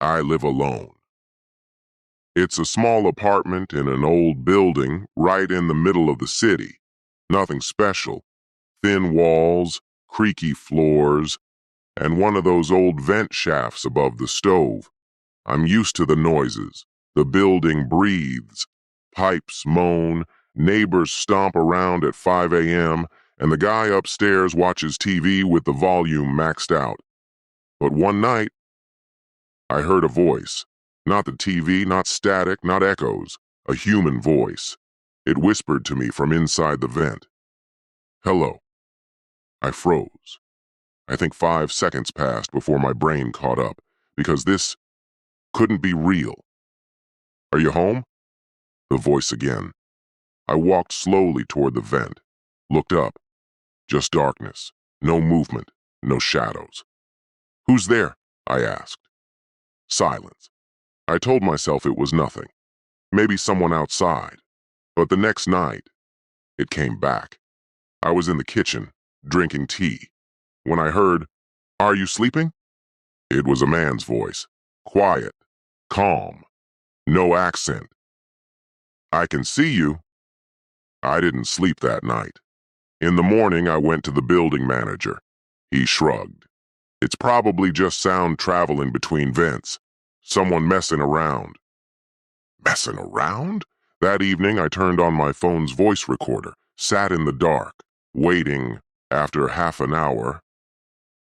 I live alone. It's a small apartment in an old building right in the middle of the city. Nothing special. Thin walls, creaky floors, and one of those old vent shafts above the stove. I'm used to the noises. The building breathes. Pipes moan, neighbors stomp around at 5 a.m., and the guy upstairs watches TV with the volume maxed out. But one night, I heard a voice. Not the TV, not static, not echoes. A human voice. It whispered to me from inside the vent. Hello. I froze. I think 5 seconds passed before my brain caught up, because this couldn't be real. Are you home? The voice again. I walked slowly toward the vent, looked up. Just darkness. No movement, no shadows. Who's there? I asked. Silence. I told myself it was nothing. Maybe someone outside. But the next night, it came back. I was in the kitchen, drinking tea, when I heard, "Are you sleeping?" It was a man's voice. Quiet, calm, no accent. "I can see you." I didn't sleep that night. In the morning, I went to the building manager. He shrugged. It's probably just sound traveling between vents. Someone messing around. Messing around? That evening, I turned on my phone's voice recorder, sat in the dark, waiting. After half an hour,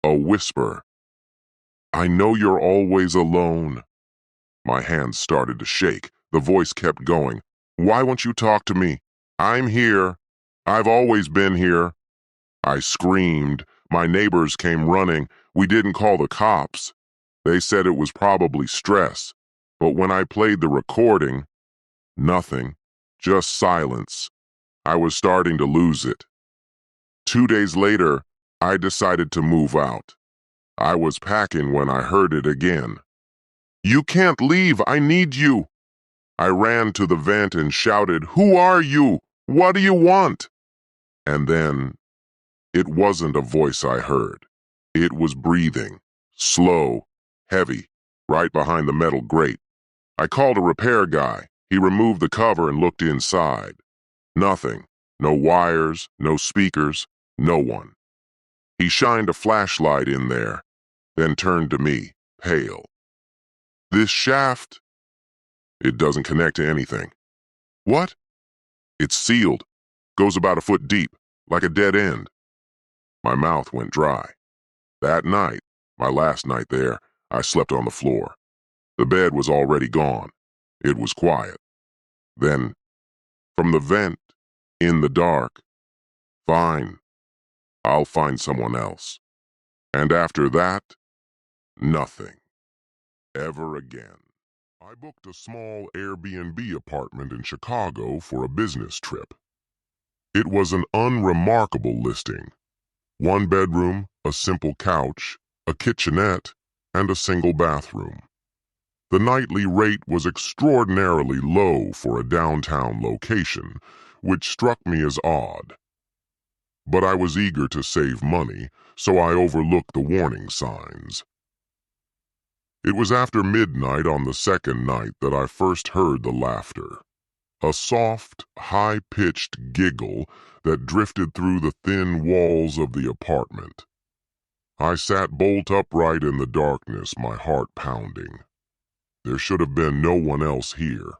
a whisper. "I know you're always alone." My hands started to shake. The voice kept going. "Why won't you talk to me? I'm here. I've always been here." I screamed. My neighbors came running. We didn't call the cops. They said it was probably stress. But when I played the recording, nothing. Just silence. I was starting to lose it. 2 days later, I decided to move out. I was packing when I heard it again. "You can't leave. I need you." I ran to the vent and shouted, "Who are you? What do you want?" And then, it wasn't a voice I heard. It was breathing, slow, heavy, right behind the metal grate. I called a repair guy. He removed the cover and looked inside. Nothing. No wires, no speakers, no one. He shined a flashlight in there, then turned to me, pale. "This shaft, it doesn't connect to anything." "What?" "It's sealed. Goes about a foot deep, like a dead end." My mouth went dry. That night, my last night there, I slept on the floor. The bed was already gone. It was quiet. Then, from the vent, in the dark, "Fine, I'll find someone else." And after that, nothing. Ever again. I booked a small Airbnb apartment in Chicago for a business trip. It was an unremarkable listing. One bedroom, a simple couch, a kitchenette, and a single bathroom. The nightly rate was extraordinarily low for a downtown location, which struck me as odd. But I was eager to save money, so I overlooked the warning signs. It was after midnight on the second night that I first heard the laughter. A soft, high-pitched giggle that drifted through the thin walls of the apartment. I sat bolt upright in the darkness, my heart pounding. There should have been no one else here.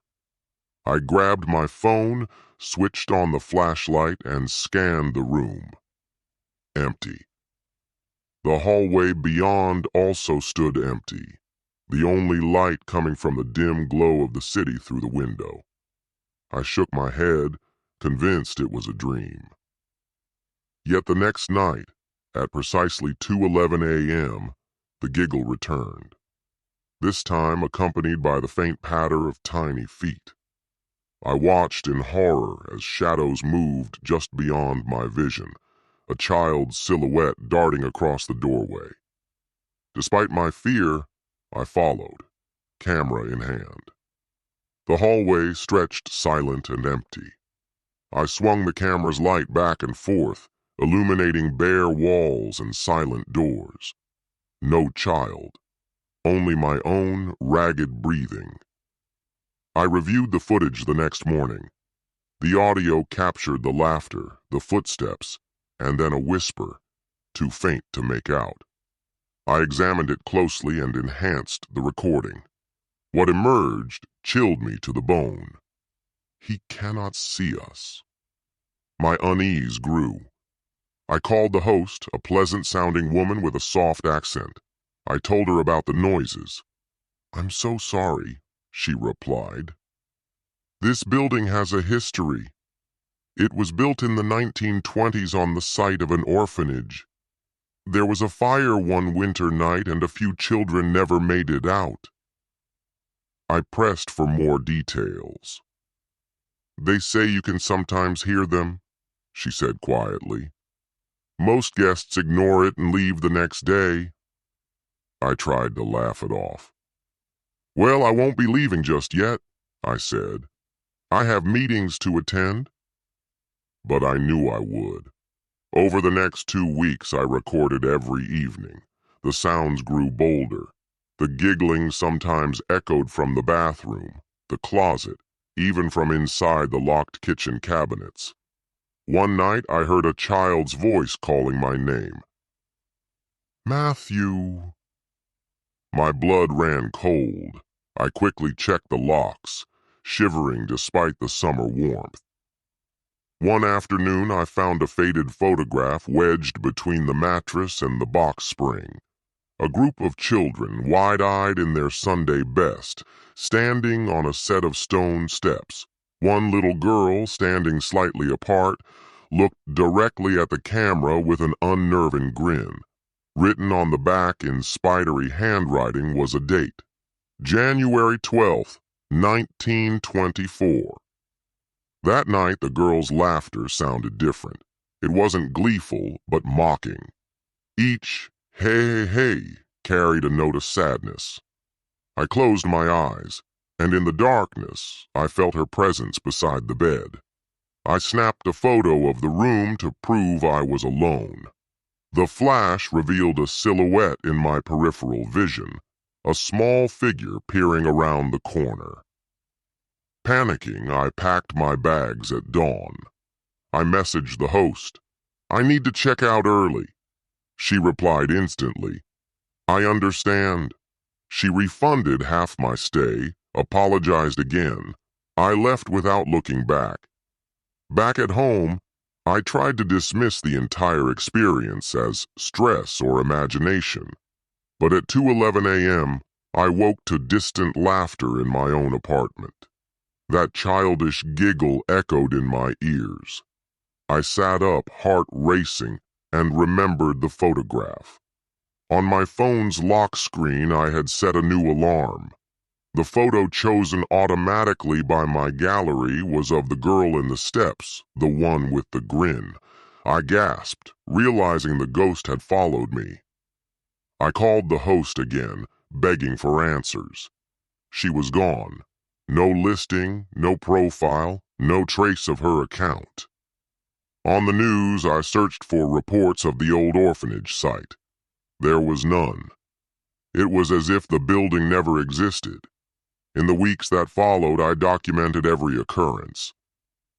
I grabbed my phone, switched on the flashlight, and scanned the room. Empty. The hallway beyond also stood empty, the only light coming from the dim glow of the city through the window. I shook my head, convinced it was a dream. Yet the next night, at precisely 2:11 a.m., the giggle returned, this time accompanied by the faint patter of tiny feet. I watched in horror as shadows moved just beyond my vision, a child's silhouette darting across the doorway. Despite my fear, I followed, camera in hand. The hallway stretched silent and empty. I swung the camera's light back and forth, illuminating bare walls and silent doors. No child. only my own ragged breathing. I reviewed the footage the next morning. The audio captured the laughter, the footsteps, and then a whisper, too faint to make out. I examined it closely and enhanced the recording. What emerged chilled me to the bone. He cannot see us. My unease grew. I called the host, a pleasant-sounding woman with a soft accent. I told her about the noises. "I'm so sorry," she replied. "This building has a history. It was built in the 1920s on the site of an orphanage. There was a fire one winter night and a few children never made it out." I pressed for more details. "They say you can sometimes hear them," she said quietly. "Most guests ignore it and leave the next day." I tried to laugh it off. "Well, I won't be leaving just yet," I said. "I have meetings to attend." But I knew I would. Over the next 2 weeks, I recorded every evening. The sounds grew bolder. The giggling sometimes echoed from the bathroom, the closet, even from inside the locked kitchen cabinets. One night, I heard a child's voice calling my name. "Matthew." My blood ran cold. I quickly checked the locks, shivering despite the summer warmth. One afternoon, I found a faded photograph wedged between the mattress and the box spring. A group of children, wide-eyed in their Sunday best, standing on a set of stone steps. One little girl, standing slightly apart, looked directly at the camera with an unnerving grin. Written on the back in spidery handwriting was a date. January 12th, 1924. That night, the girl's laughter sounded different. It wasn't gleeful, but mocking. Each "hey, hey, hey" carried a note of sadness. I closed my eyes, and in the darkness, I felt her presence beside the bed. I snapped a photo of the room to prove I was alone. The flash revealed a silhouette in my peripheral vision, a small figure peering around the corner. Panicking, I packed my bags at dawn. I messaged the host. "I need to check out early." She replied instantly. "I understand." She refunded half my stay, apologized again. I left without looking back. Back at home, I tried to dismiss the entire experience as stress or imagination. But at 2:11 a.m., I woke to distant laughter in my own apartment. That childish giggle echoed in my ears. I sat up, heart racing, and remembered the photograph. On my phone's lock screen, I had set a new alarm. The photo chosen automatically by my gallery was of the girl in the steps, the one with the grin. I gasped, realizing the ghost had followed me. I called the host again, begging for answers. She was gone. No listing, no profile, no trace of her account. On the news, I searched for reports of the old orphanage site. There was none. It was as if the building never existed. In the weeks that followed, I documented every occurrence.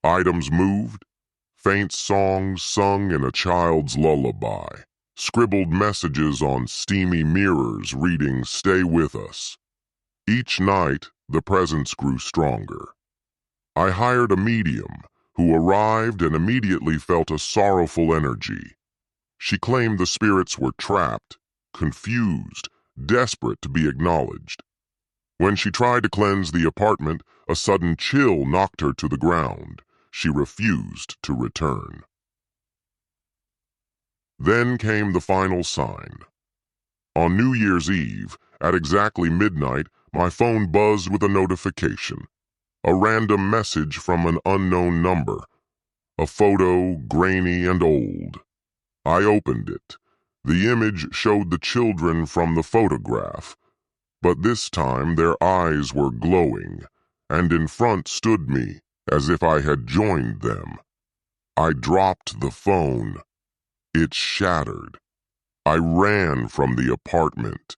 Items moved, faint songs sung in a child's lullaby, scribbled messages on steamy mirrors reading "Stay with us." Each night, the presence grew stronger. I hired a medium who arrived and immediately felt a sorrowful energy. She claimed the spirits were trapped, confused, desperate to be acknowledged. When she tried to cleanse the apartment, a sudden chill knocked her to the ground. She refused to return. Then came the final sign. On New Year's Eve, at exactly midnight, my phone buzzed with a notification. A random message from an unknown number. A photo, grainy and old. I opened it. The image showed the children from the photograph, but this time their eyes were glowing, and in front stood me, as if I had joined them. I dropped the phone. It shattered. I ran from the apartment.